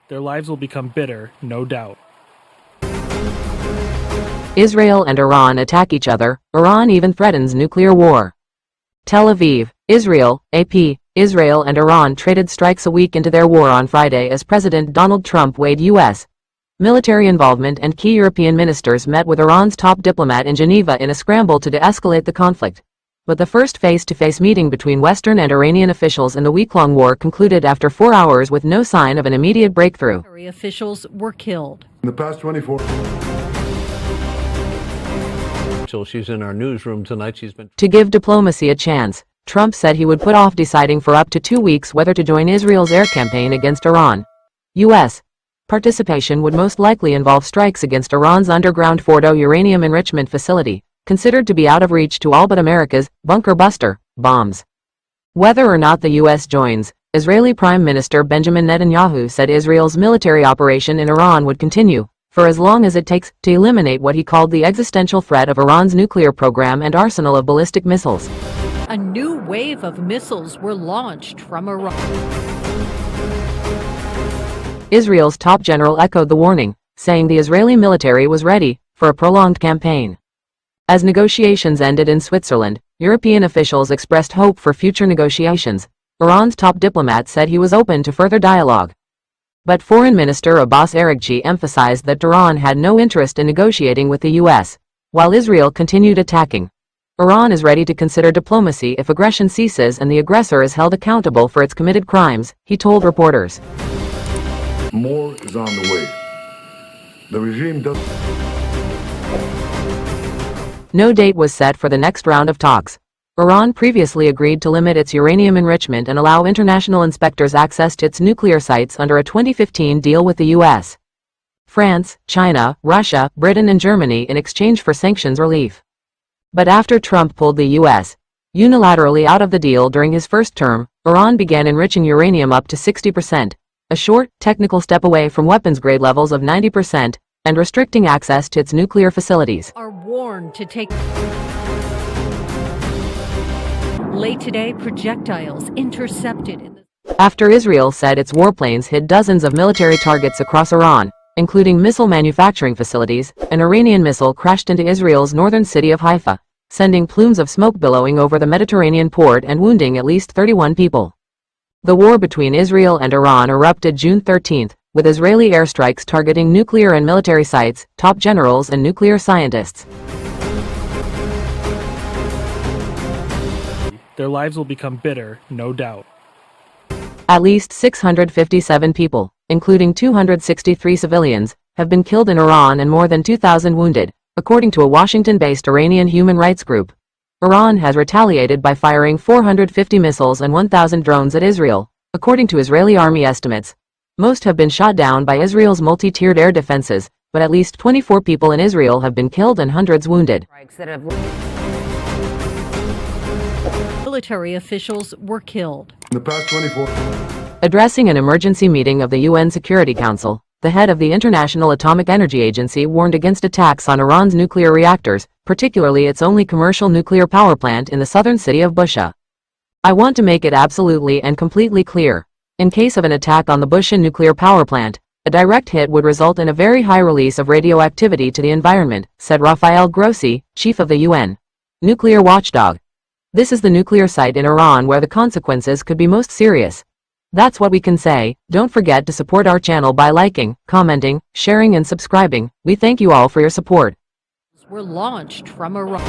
Their lives will become bitter, no doubt. Israel and Iran attack each other. Iran even threatens nuclear war. Tel Aviv, Israel, AP. Israel and Iran traded strikes a week into their war on Friday as President Donald Trump weighed U.S. military involvement, and key European ministers met with Iran's top diplomat in Geneva in a scramble to de-escalate the conflict. But the first face-to-face meeting between Western and Iranian officials in the week-long war concluded after 4 hours with no sign of an immediate breakthrough. Officials were killed. In the past 24. She's in our newsroom tonight. To give diplomacy a chance, Trump said he would put off deciding for up to 2 weeks whether to join Israel's air campaign against Iran. U.S. participation would most likely involve strikes against Iran's underground Fordo uranium enrichment facility, considered to be out of reach to all but America's bunker buster bombs. Whether or not the U.S. joins, Israeli Prime Minister Benjamin Netanyahu said Israel's military operation in Iran would continue for as long as it takes to eliminate what he called the existential threat of Iran's nuclear program and arsenal of ballistic missiles. A new wave of missiles were launched from Iran. Israel's top general echoed the warning, saying the Israeli military was ready for a prolonged campaign. As negotiations ended in Switzerland, European officials expressed hope for future negotiations. Iran's top diplomat said he was open to further dialogue. But Foreign Minister Abbas Araghchi emphasized that Tehran had no interest in negotiating with the U.S., while Israel continued attacking. Iran is ready to consider diplomacy if aggression ceases and the aggressor is held accountable for its committed crimes, he told reporters. More is on the way. The regime does. No date was set for the next round of talks. Iran previously agreed to limit its uranium enrichment and allow international inspectors access to its nuclear sites under a 2015 deal with the U.S., France, China, Russia, Britain and Germany in exchange for sanctions relief. But after Trump pulled the U.S. unilaterally out of the deal during his first term, Iran began enriching uranium up to 60%, a short, technical step away from weapons-grade levels of 90%, and restricting access to its nuclear facilities. Are warned to take. Late today, projectiles intercepted in the... After Israel said its warplanes hit dozens of military targets across Iran, including missile manufacturing facilities, an Iranian missile crashed into Israel's northern city of Haifa, sending plumes of smoke billowing over the Mediterranean port and wounding at least 31 people. The war between Israel and Iran erupted June 13, with Israeli airstrikes targeting nuclear and military sites, top generals and nuclear scientists. Their lives will become bitter, no doubt. At least 657 people, including 263 civilians, have been killed in Iran and more than 2,000 wounded, according to a Washington-based Iranian human rights group. Iran has retaliated by firing 450 missiles and 1,000 drones at Israel, according to Israeli army estimates. Most have been shot down by Israel's multi-tiered air defenses, but at least 24 people in Israel have been killed and hundreds wounded. Military officials were killed. In the past 24. Addressing an emergency meeting of the UN Security Council, the head of the International Atomic Energy Agency warned against attacks on Iran's nuclear reactors, particularly its only commercial nuclear power plant in the southern city of Bushehr. I want to make it absolutely and completely clear. In case of an attack on the Bushehr nuclear power plant, a direct hit would result in a very high release of radioactivity to the environment, said Rafael Grossi, chief of the UN nuclear watchdog. This is the nuclear site in Iran where the consequences could be most serious. That's what we can say. Don't forget to support our channel by liking, commenting, sharing and subscribing. We thank you all for your support. Were launched from Iran.